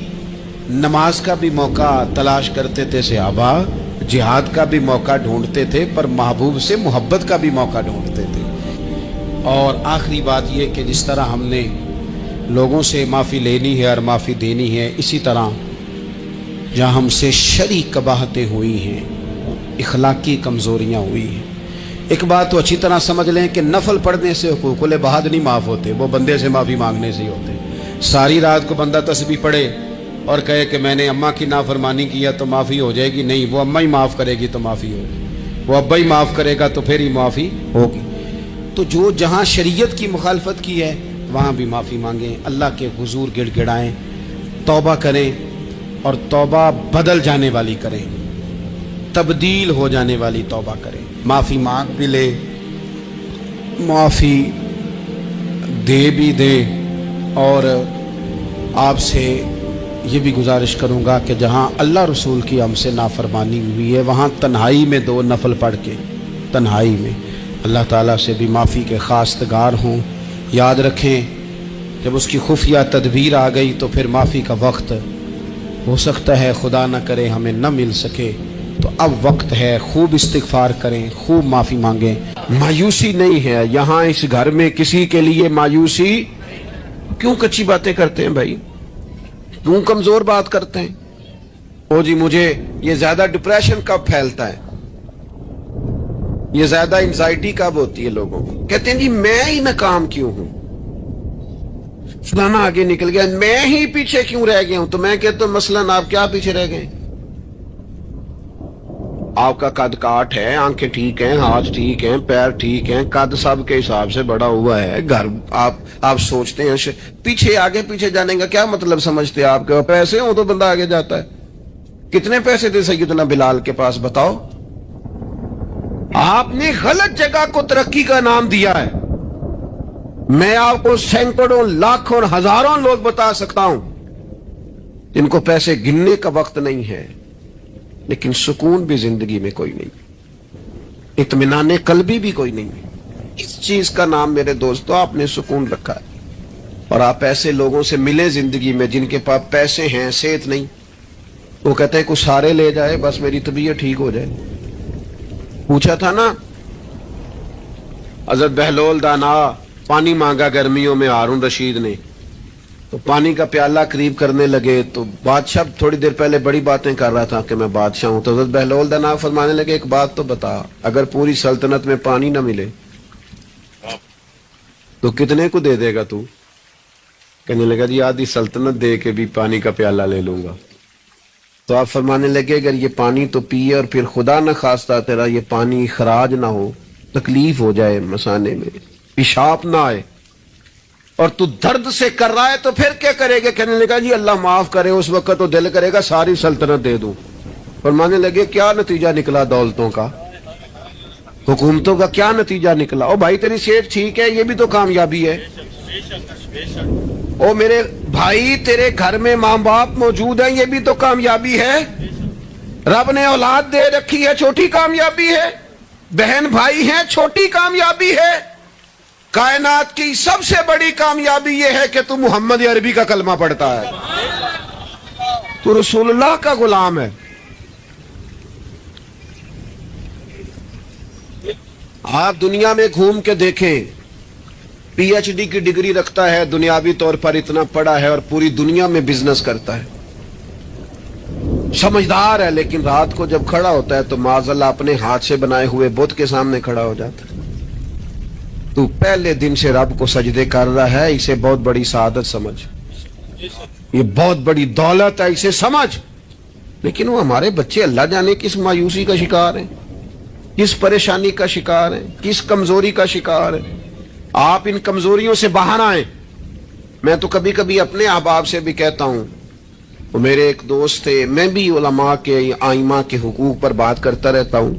नमाज का भी मौका तलाश करते थे सहाबा, जिहाद का भी मौका ढूंढते थे, पर महबूब से मोहब्बत का भी मौका ढूंढते थे। और आखिरी बात यह कि जिस तरह हमने लोगों से माफ़ी लेनी है और माफ़ी देनी है। इसी तरह जहाँ हमसे शरई कबाहतें हुई हैं, इखलाकी कमज़ोरियाँ हुई हैं, एक बात तो अच्छी तरह समझ लें कि नफल पढ़ने से हुकूकुल इबाद नहीं माफ़ होते, वो बंदे से माफ़ी मांगने से ही होते। सारी रात को बंदा तस्बीह पढ़े और कहे कि मैंने अम्मा की नाफरमानी किया तो माफ़ी हो जाएगी, नहीं, वो अम्मा ही माफ़ करेगी तो माफ़ी होगी, वो अब्बा ही माफ़ करेगा तो फिर ही माफ़ी होगी। तो जो जहाँ शरीयत की मुखालफत की है वहाँ भी माफ़ी मांगें, अल्लाह के हुजूर गिड़गिड़ाएं, तौबा करें और तौबा बदल जाने वाली करें, तब्दील हो जाने वाली तौबा करें। माफ़ी मांग भी ले, माफ़ी दे भी दे। और आपसे ये भी गुजारिश करूँगा कि जहाँ अल्लाह रसूल की हमसे नाफरमानी हुई है वहाँ तन्हाई में 2 नफल पढ़ के तन्हाई में अल्लाह ताला से भी माफ़ी के खास्तगार हों। याद रखें जब उसकी खुफिया तदबीर आ गई तो फिर माफ़ी का वक्त हो सकता है खुदा न करे हमें न मिल सके, तो अब वक्त है, खूब इस्तिग़फ़ार करें, खूब माफ़ी मांगें। मायूसी नहीं है यहाँ इस घर में किसी के लिए मायूसी। क्यों कच्ची बातें करते हैं भाई, क्यों कमजोर बात करते हैं? ओ जी मुझे ये ज्यादा डिप्रेशन कब फैलता है, ये ज्यादा एंजाइटी कब होती है लोगों को? कहते हैं जी मैं ही नाकाम क्यों हूं, फलाना आगे निकल गया, मैं ही पीछे क्यों रह गया हूं? तो मैं कहता हूं मसलन आप क्या पीछे रह गए? आपका कद काठ है, आंखें ठीक हैं, हाथ ठीक हैं, पैर ठीक हैं, कद सब के हिसाब से बड़ा हुआ है, घर आप सोचते हैं पीछे आगे पीछे जाने का क्या मतलब समझते हैं? आपके पैसे हो तो बंदा आगे जाता है। कितने पैसे थे सैयदना बिलाल के पास बताओ? आपने गलत जगह को तरक्की का नाम दिया है। मैं आपको सैकड़ों लाखों हजारों लोग बता सकता हूं जिनको पैसे गिनने का वक्त नहीं है, लेकिन सुकून भी जिंदगी में कोई नहीं, इत्मीनान कल्बी भी कोई नहीं। इस चीज का नाम मेरे दोस्तों आपने सुकून रखा है। और आप ऐसे लोगों से मिले जिंदगी में जिनके पास पैसे हैं, सेहत नहीं, वो कहते हैं कुछ सारे ले जाए बस मेरी तबीयत ठीक हो जाए। पूछा था ना हजरत बहलोल दाना पानी मांगा गर्मियों में हारून रशीद ने, तो पानी का प्याला करीब करने लगे तो बादशाह थोड़ी देर पहले बड़ी बातें कर रहा था कि मैं बादशाह हूं, तो हजरत बहलोल दाना फरमाने लगे एक बात तो बता, अगर पूरी सल्तनत में पानी ना मिले तो कितने को दे देगा तू? कहने लगा जी आधी सल्तनत दे के भी पानी का प्याला ले लूंगा। तो आप फरमाने लगे अगर ये पानी तो पिए और फिर खुदा न खास्ता तेरा ये पानी खराज ना हो, तकलीफ हो जाए, मसाने में पेशाब ना आए और तू दर्द से कर रहा है तो फिर क्या करेगा? कहने लगा जी अल्लाह माफ करे, उस वक्त तो दिल करेगा सारी सल्तनत दे दूं। फरमाने लगे क्या नतीजा निकला दौलतों का, हुकूमतों का क्या नतीजा निकला? ओ भाई तेरी सेहत ठीक है, ये भी तो कामयाबी है। ओ मेरे भाई तेरे घर में माँ बाप मौजूद है, ये भी तो कामयाबी है। रब ने औलाद दे रखी है, छोटी कामयाबी है। बहन भाई हैं, छोटी कामयाबी है। कायनात की सबसे बड़ी कामयाबी यह है कि तू मोहम्मद अरबी का कलमा पढ़ता है, तू रसूलुल्लाह का गुलाम है। आप दुनिया में घूम के देखें, पीएचडी की डिग्री रखता है, दुनियावी तौर पर इतना पढ़ा है और पूरी दुनिया में बिजनेस करता है, समझदार है, लेकिन रात को जब खड़ा होता है तो माज़अल्लाह अपने हाथ से बनाए हुए बुत के सामने खड़ा हो जाता है। तू पहले दिन से रब को सजदे कर रहा है, इसे बहुत बड़ी सादत समझ, ये बहुत बड़ी दौलत है, इसे समझ। लेकिन वो हमारे बच्चे अल्लाह जाने किस मायूसी का शिकार हैं, किस परेशानी का शिकार हैं, किस कमजोरी का शिकार है। आप इन कमजोरियों से बाहर आए। मैं तो कभी कभी अपने अहबाब से भी कहता हूं, वो मेरे एक दोस्त थे, मैं भी उलमा के आइमा के हुकूक पर बात करता रहता हूं,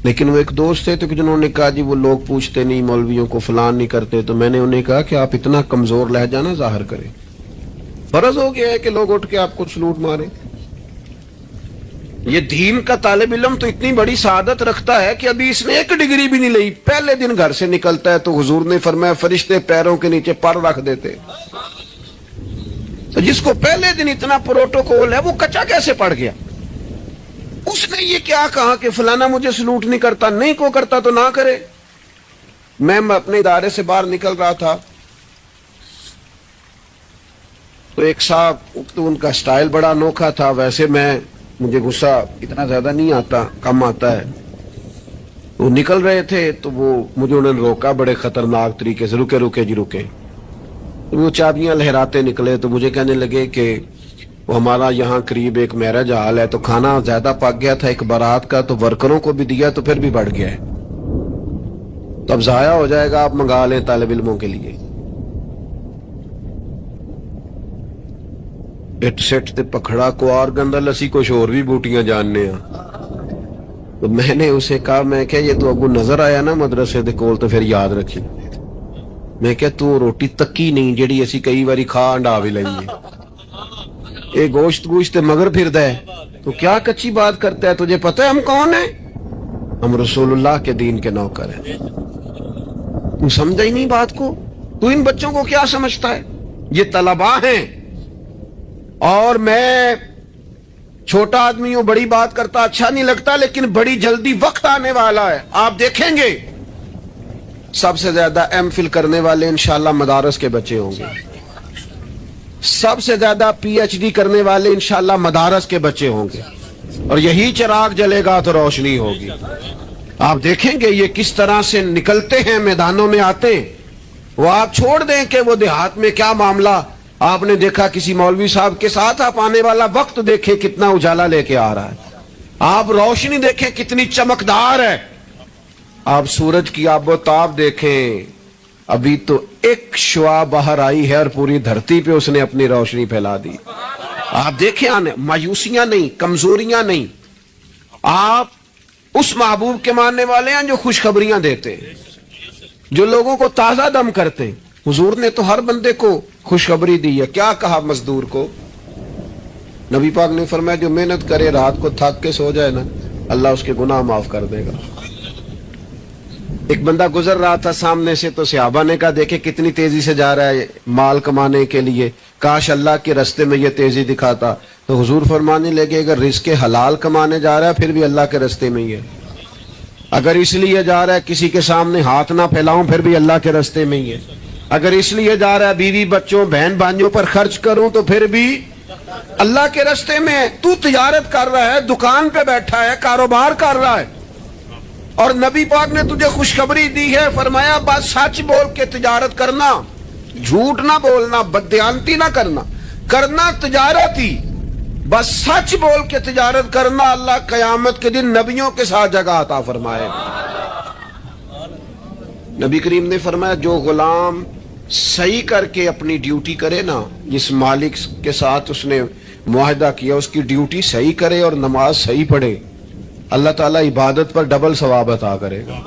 लेकिन वो एक दोस्त थे तो जिन्होंने कहा जी वो लोग पूछते नहीं, मौलवियों को फलान नहीं करते, तो मैंने उन्हें कहा कि आप इतना कमजोर लहजा ना जाहिर करें, फर्ज हो गया है कि लोग उठ के आपको सलूट मारे। ये दीन का तालिब इल्म तो इतनी बड़ी सादत रखता है कि अभी इसने एक डिग्री भी नहीं ली, पहले दिन घर से निकलता है तो हुजूर ने फरमाया फरिश्ते पैरों के नीचे पर रख देते। तो जिसको पहले दिन इतना प्रोटोकॉल है वो कच्चा कैसे पड़ गया? उसने ये क्या कहा कि फलाना मुझे सलूट नहीं करता, नहीं को करता तो ना करे। मैं अपने इदारे से बाहर निकल रहा था, तो एक साहब, तो उनका स्टाइल बड़ा अनोखा था। वैसे मुझे गुस्सा इतना ज्यादा नहीं आता, कम आता है। वो निकल रहे थे तो मुझे उन्होंने रोका बड़े खतरनाक तरीके से, रुके रुके जी रुके। तो वो चाबियां लहराते निकले तो मुझे कहने लगे कि वो हमारा यहाँ करीब एक मैरिज हॉल है, तो खाना ज्यादा पक गया था एक बारात का, तो वर्करों को भी दिया तो फिर भी बढ़ गया है, तो अब जाया हो जाएगा, आप मंगा लें तालिब इल्मों के लिए। इट सेट ते पखड़ा को और गंदा लसी कुछ और भी बूटियां जानने हैं। तो मैंने उसे कहा, मैं क्या ये तो अगू नजर आया ना मदरसे दे कोल, तो फिर याद रखी। मैं क्या तू रोटी तक्की नहीं जेड़ी असी कई बारी खा अंडा भी लईए, ये गोश्त गोश्त मगर फिरदा है, तो क्या कच्ची बात करता है? तुझे पता है हम कौन है? हम रसूलुल्लाह के दीन के नौकर हैं। तू समझा ही नहीं बात को? तू इन बच्चों को क्या समझता है? ये तलबा हैं, और मैं छोटा आदमी हूं, बड़ी बात करता अच्छा नहीं लगता, लेकिन बड़ी जल्दी वक्त आने वाला है, आप देखेंगे सबसे ज्यादा एमफिल करने वाले इंशाल्लाह मदारस के बच्चे होंगे, सबसे ज्यादा पीएचडी करने वाले इंशाल्लाह मदारस के बच्चे होंगे, और यही चिराग जलेगा तो रोशनी होगी। आप देखेंगे ये किस तरह से निकलते हैं, मैदानों में आते हैं। वो आप छोड़ दें कि वो देहात में क्या मामला, आपने देखा किसी मौलवी साहब के साथ, आप आने वाला वक्त देखें कितना उजाला लेके आ रहा है, आप रोशनी देखें कितनी चमकदार है, आप सूरज की आबोताब देखें, अभी तो एक शुआ बाहर आई है और पूरी धरती पे उसने अपनी रोशनी फैला दी। आप देखें, आने मायूसियां नहीं, कमजोरियां नहीं, आप उस महबूब के मानने वाले हैं जो खुशखबरियां देते हैं, जो लोगों को ताजा दम करते हैं। हुजूर ने तो हर बंदे को खुशखबरी दी है। क्या कहा मजदूर को? नबी पाक ने फरमाया जो मेहनत करे, रात को थक के सो जाए ना, अल्लाह उसके गुनाह माफ कर देगा। एक बंदा गुजर रहा था सामने से, तो सहाबा ने कहा देखे कितनी तेजी से जा रहा है माल कमाने के लिए, काश अल्लाह के रास्ते में ये तेजी दिखाता। तो हुजूर फरमाने लगे अगर रिज़्क़ हलाल कमाने जा रहा है फिर भी अल्लाह के रास्ते में ही है, अगर इसलिए जा रहा है किसी के सामने हाथ ना फैलाऊं फिर भी अल्लाह के रास्ते में ही है, अगर इसलिए जा रहा है बीवी बच्चों बहन भाइयों पर खर्च करूं तो फिर भी अल्लाह के रास्ते में है। तू तिजारत कर रहा है, दुकान पे बैठा है, कारोबार कर रहा है, और नबी पाक ने तुझे खुशखबरी दी है, फरमाया बस सच बोल के तिजारत करना, झूठ ना बोलना, बददियानती ना करना, करना तिजारत ही, बस सच बोल के तिजारत करना, अल्लाह कयामत के दिन नबियों के साथ जगह अता फरमाए। नबी करीम ने फरमाया जो गुलाम सही करके अपनी ड्यूटी करे ना, जिस मालिक के साथ उसने मुआहदा किया उसकी ड्यूटी सही करे और नमाज सही पढ़े, अल्लाह ताला इबादत पर डबल सवाब अता करेगा,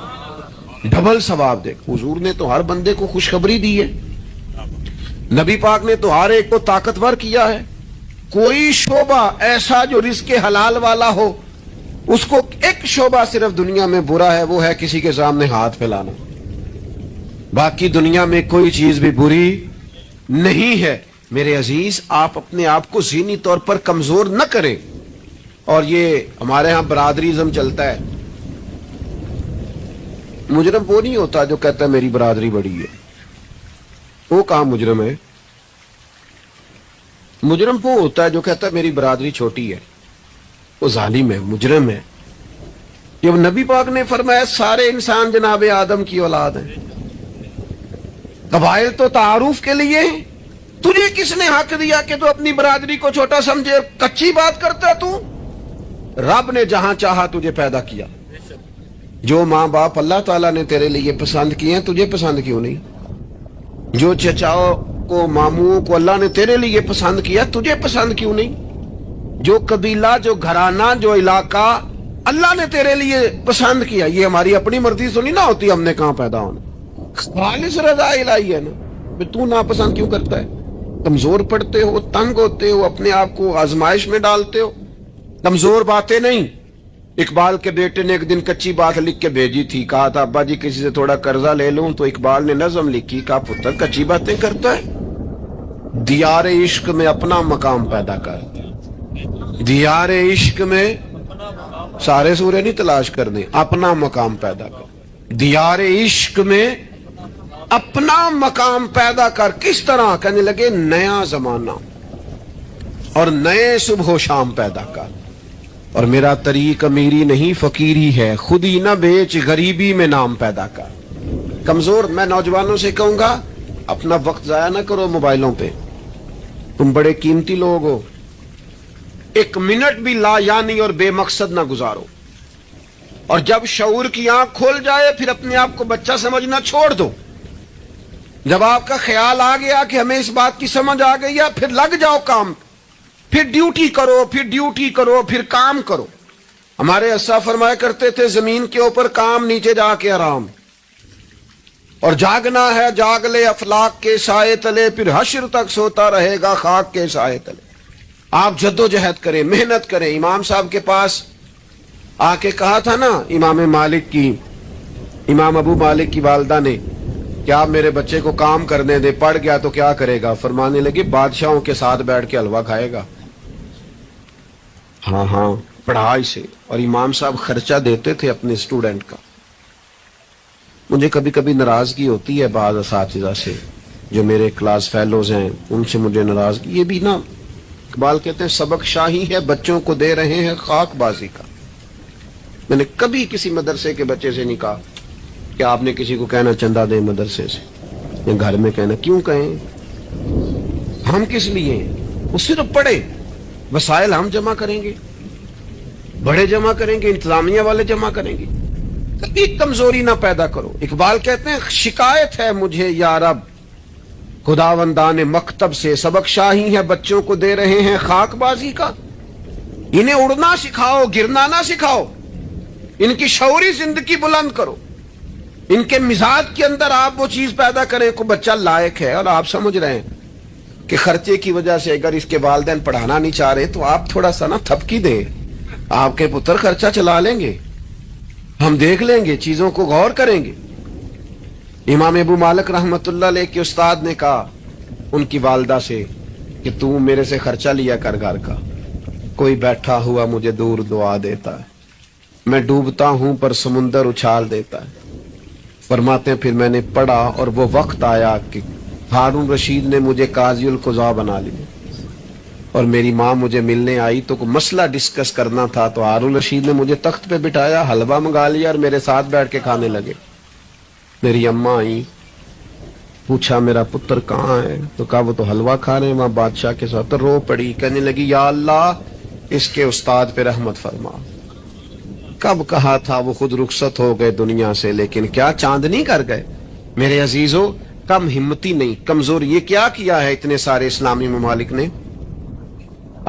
डबल सवाब दे। हुजूर ने तो हर बंदे को खुशखबरी दी है, नबी पाक ने तो हर एक को ताकतवर किया है। कोई शोबा ऐसा जो रिज़्क़ हलाल वाला हो, उसको एक शोबा सिर्फ दुनिया में बुरा है, वो है किसी के सामने हाथ फैलाना, बाकी दुनिया में कोई चीज भी बुरी नहीं है। मेरे अजीज, आप अपने आप को ज़हनी तौर पर कमजोर न करें। और ये हमारे यहाँ बरादरीज़म चलता है, मुजरम वो नहीं होता जो कहता है मेरी बरादरी बड़ी है, वो कहाँ मुजरम है? मुजरम वो होता है जो कहता है मेरी बरादरी छोटी है, वो जालिम है, मुजरम है। जब नबी पाक ने फरमाया सारे इंसान जनाबे आदम की औलाद हैं, कबाइल तो तारुफ के लिए हैं, तुझे किसने हक दिया कि तू अपनी बरादरी को छोटा समझे? कच्ची बात करता है तू। रब ने जहां चाहा तुझे पैदा किया, जो माँ बाप अल्लाह ताला ने तेरे लिए पसंद किए हैं तुझे पसंद क्यों नहीं? जो चचाओं को मामुओं को अल्लाह ने तेरे लिए पसंद किया तुझे पसंद क्यों नहीं? जो कबीला, जो घराना, जो इलाका अल्लाह ने तेरे लिए पसंद किया, ये हमारी अपनी मर्जी सुनी ना होती, हमने कहां पैदा होना, खालिस रज़ा इलाही है ना। तू नापसंद क्यों करता है? कमजोर पड़ते हो, तंग होते हो, अपने आप को आजमाइश में डालते हो। कमजोर बातें नहीं। इकबाल के बेटे ने एक दिन कच्ची बात लिख के भेजी थी, कहा था अब्बा जी किसी से थोड़ा कर्जा ले लूं, तो इकबाल ने नज़म लिखी, कहा पुत्र कच्ची बातें करता है, दियार इश्क में अपना मकाम पैदा कर। दियार इश्क में सारे सूरे नहीं तलाश करने, अपना मकाम पैदा कर। दियार इश्क में अपना मकाम पैदा कर। किस तरह? कहने लगे नया जमाना, اور نئے صبح و شام پیدا کر. اور میرا طریق امیری نہیں فقیری ہے, خود ہی نہ بیچ غریبی میں نام پیدا کر. کمزور میں نوجوانوں سے کہوں گا اپنا وقت ضائع نہ کرو موبائلوں پہ, تم بڑے قیمتی لوگ ہو, ایک منٹ بھی لا یعنی اور بے مقصد نہ گزارو. اور جب شعور کی آنکھ کھول جائے پھر اپنے آپ کو بچہ سمجھنا چھوڑ دو. جب آپ کا خیال آ گیا کہ ہمیں اس بات کی سمجھ آ گئی ہے, پھر لگ جاؤ کام, پھر ڈیوٹی کرو, پھر ڈیوٹی کرو, پھر کام کرو. ہمارے اسا فرمایا کرتے تھے زمین کے اوپر کام, نیچے جا کے آرام. اور جاگنا ہے جاگ لے افلاق کے سائے تلے, پھر حشر تک سوتا رہے گا خاک کے سائے تلے. آپ جد و جہد کریں, محنت کریں. امام صاحب کے پاس آ کے کہا تھا نا امام ابو مالک کی والدہ نے کہ آپ میرے بچے کو کام کرنے دے, پڑھ گیا تو کیا کرے گا؟ فرمانے لگی بادشاہوں کے ساتھ بیٹھ کے حلوہ کھائے گا. ہاں پڑھا اسے. اور امام صاحب خرچہ دیتے تھے اپنے اسٹوڈنٹ کا. مجھے کبھی کبھی ناراضگی ہوتی ہے بعض اساتذہ سے جو میرے کلاس فیلوز ہیں, ان سے مجھے ناراضگی. یہ بھی نا اقبال کہتے ہیں سبق شاہی ہے بچوں کو دے رہے ہیں خاک بازی کا. میں نے کبھی کسی مدرسے کے بچے سے نہیں کہا کہ آپ نے کسی کو کہنا چندہ دیں مدرسے سے, یا گھر میں کہنا. کیوں کہیں؟ ہم کس لیے ہیں؟ وہ صرف پڑھے, وسائل ہم جمع کریں گے, بڑے جمع کریں گے, انتظامیہ والے جمع کریں گے. کبھی کمزوری نہ پیدا کرو. اقبال کہتے ہیں شکایت ہے مجھے یا رب خداوندان مکتب سے, سبق شاہی ہے بچوں کو دے رہے ہیں خاک بازی کا. انہیں اڑنا سکھاؤ, گرنا نہ سکھاؤ. ان کی شعوری زندگی بلند کرو. ان کے مزاج کے اندر آپ وہ چیز پیدا کریں کو بچہ لائق ہے. اور آپ سمجھ رہے ہیں کہ خرچے کی وجہ سے اگر اس کے والدین پڑھانا نہیں چاہ رہے تو آپ تھوڑا سا نا تھپکی دیں, آپ کے پتر خرچہ چلا لیں گے, ہم دیکھ لیں گے, چیزوں کو غور کریں گے. امام ابو مالک رحمت اللہ علیہ کے استاد نے کہا ان کی والدہ سے کہ تو میرے سے خرچہ لیا کر گھر کا. کوئی بیٹھا ہوا مجھے دور دعا دیتا ہے, میں ڈوبتا ہوں پر سمندر اچھال دیتا ہے. فرماتے ہیں پھر میں نے پڑھا اور وہ وقت آیا کہ ہارون رشید نے مجھے قاضی القضاء بنا لیا, اور میری ماں مجھے ملنے آئی تو کوئی مسئلہ ڈسکس کرنا تھا تو ہارون رشید نے مجھے تخت پہ بٹھایا, حلوہ منگا لیا اور میرے ساتھ بیٹھ کے کھانے لگے. میری اماں آئی, پوچھا میرا پتر کہاں ہے؟ تو کہا وہ تو حلوہ کھا رہے ہیں وہاں بادشاہ کے ساتھ. تو رو پڑی, کہنے لگی یا اللہ اس کے استاد پہ رحمت فرما. کب کہا تھا وہ خود رخصت ہو گئے دنیا سے, لیکن کیا چاندنی کر گئے. میرے عزیزو کم ہمتی نہیں, کمزور. یہ کیا کیا ہے اتنے سارے اسلامی ممالک نے؟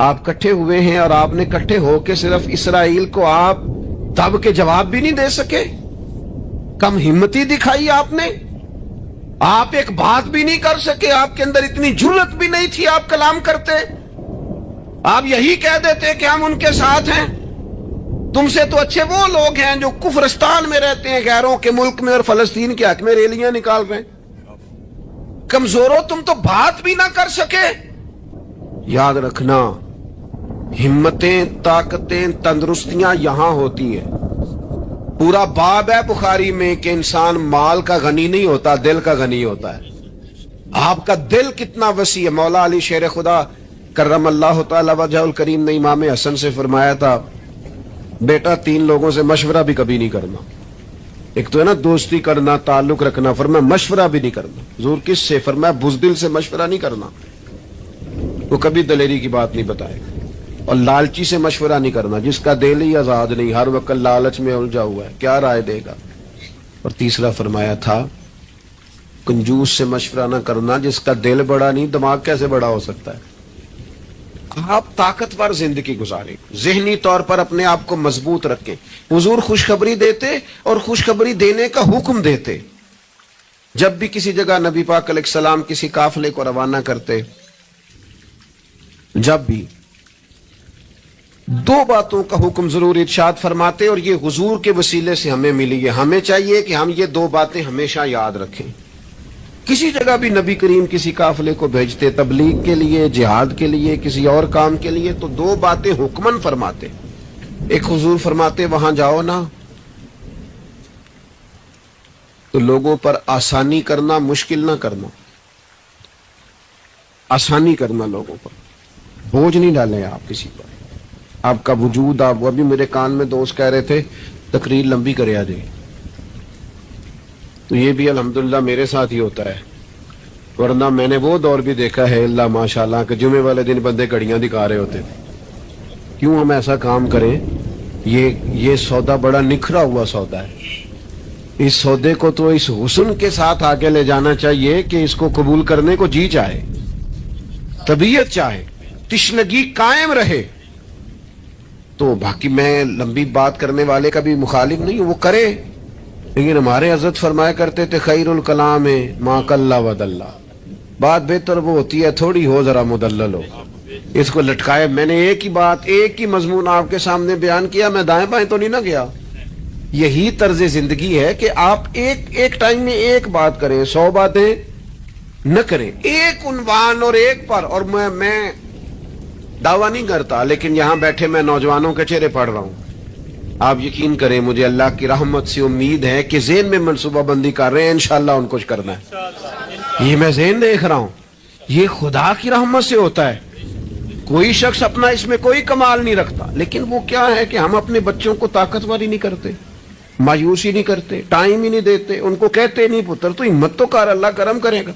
آپ کٹھے ہوئے ہیں اور آپ نے کٹھے ہو کے صرف اسرائیل کو آپ دب کے جواب بھی نہیں دے سکے. کم ہمتی دکھائی آپ نے, آپ ایک بات بھی نہیں کر سکے. آپ کے اندر اتنی جرأت بھی نہیں تھی آپ کلام کرتے. آپ یہی کہہ دیتے کہ ہم ان کے ساتھ ہیں. تم سے تو اچھے وہ لوگ ہیں جو کفرستان میں رہتے ہیں, غیروں کے ملک میں, اور فلسطین کے حق میں ریلیاں نکال رہے ہیں. کمزوروں تم تو بات بھی نہ کر سکے. یاد رکھنا ہمتیں, طاقتیں, تندرستیاں یہاں ہوتی ہیں. پورا باب ہے بخاری میں کہ انسان مال کا غنی نہیں ہوتا, دل کا غنی ہوتا ہے. آپ کا دل کتنا وسیع ہے. مولا علی شیر خدا کرم اللہ تعالی وجہ الکریم نے امام حسن سے فرمایا تھا بیٹا 3 لوگوں سے مشورہ بھی کبھی نہیں کرنا. ایک تو ہے نا دوستی کرنا, تعلق رکھنا, فرمایا مشورہ بھی نہیں کرنا. حضور کس سے؟ فرمایا بزدل سے مشورہ نہیں کرنا, وہ کبھی دلیری کی بات نہیں بتائے گا. اور لالچی سے مشورہ نہیں کرنا, جس کا دل ہی آزاد نہیں, ہر وقت لالچ میں الجھا ہوا ہے, کیا رائے دے گا. اور تیسرا فرمایا تھا کنجوس سے مشورہ نہ کرنا, جس کا دل بڑا نہیں دماغ کیسے بڑا ہو سکتا ہے. آپ طاقتور زندگی گزاریں, ذہنی طور پر اپنے آپ کو مضبوط رکھیں. حضور خوشخبری دیتے اور خوشخبری دینے کا حکم دیتے. جب بھی کسی جگہ نبی پاک علیہ السلام کسی قافلے کو روانہ کرتے, جب بھی 2 باتوں کا حکم ضرور ارشاد فرماتے, اور یہ حضور کے وسیلے سے ہمیں ملی ہے. ہمیں چاہیے کہ ہم یہ 2 باتیں ہمیشہ یاد رکھیں. کسی جگہ بھی نبی کریم کسی قافلے کو بھیجتے تبلیغ کے لیے, جہاد کے لیے, کسی اور کام کے لیے, تو 2 باتیں حکمن فرماتے. ایک حضور فرماتے وہاں جاؤ نا تو لوگوں پر آسانی کرنا, مشکل نہ کرنا, آسانی کرنا لوگوں پر. بوجھ نہیں ڈالیں آپ کسی پر. آپ کا وجود, آپ ابھی میرے کان میں دوست کہہ رہے تھے تقریر لمبی کرے آ جائے, تو یہ بھی الحمدللہ میرے ساتھ ہی ہوتا ہے. ورنہ میں نے وہ دور بھی دیکھا ہے اللہ ماشاءاللہ کہ جمعے والے دن بندے گھڑیاں دکھا رہے ہوتے تھے. کیوں ہم ایسا کام کریں؟ یہ سودا بڑا نکھرا ہوا سودا ہے. اس سودے کو تو اس حسن کے ساتھ آگے لے جانا چاہیے کہ اس کو قبول کرنے کو جی چاہے, طبیعت چاہے, تشنگی قائم رہے. تو باقی میں لمبی بات کرنے والے کا بھی مخالف نہیں ہوں, وہ کرے, لیکن ہمارے حضرت فرمایا کرتے تھے خیر الکلام ما قل ودل, بات بہتر وہ ہوتی ہے تھوڑی ہو ذرا مدلل ہو. اس کو لٹکائے, میں نے ایک ہی بات, ایک ہی مضمون آپ کے سامنے بیان کیا, میں دائیں بائیں تو نہیں نہ گیا. یہی طرز زندگی ہے کہ آپ ایک ٹائم میں ایک بات کریں, 100 باتیں نہ کریں, ایک عنوان اور ایک پر. اور میں دعویٰ نہیں کرتا, لیکن یہاں بیٹھے میں نوجوانوں کے چہرے پڑھ رہا ہوں. آپ یقین کریں مجھے اللہ کی رحمت سے امید ہے کہ ذہن میں منصوبہ بندی کر رہے ہیں, انشاءاللہ ان کچھ کرنا ہے. یہ میں ذہن دیکھ رہا ہوں, یہ خدا کی رحمت سے ہوتا ہے. کوئی شخص اپنا اس میں کوئی کمال نہیں رکھتا, لیکن وہ کیا ہے کہ ہم اپنے بچوں کو طاقتور ہی نہیں کرتے, مایوسی نہیں کرتے, ٹائم ہی نہیں دیتے, ان کو کہتے نہیں پتر تو ہمت تو کر, اللہ کرم کرے گا.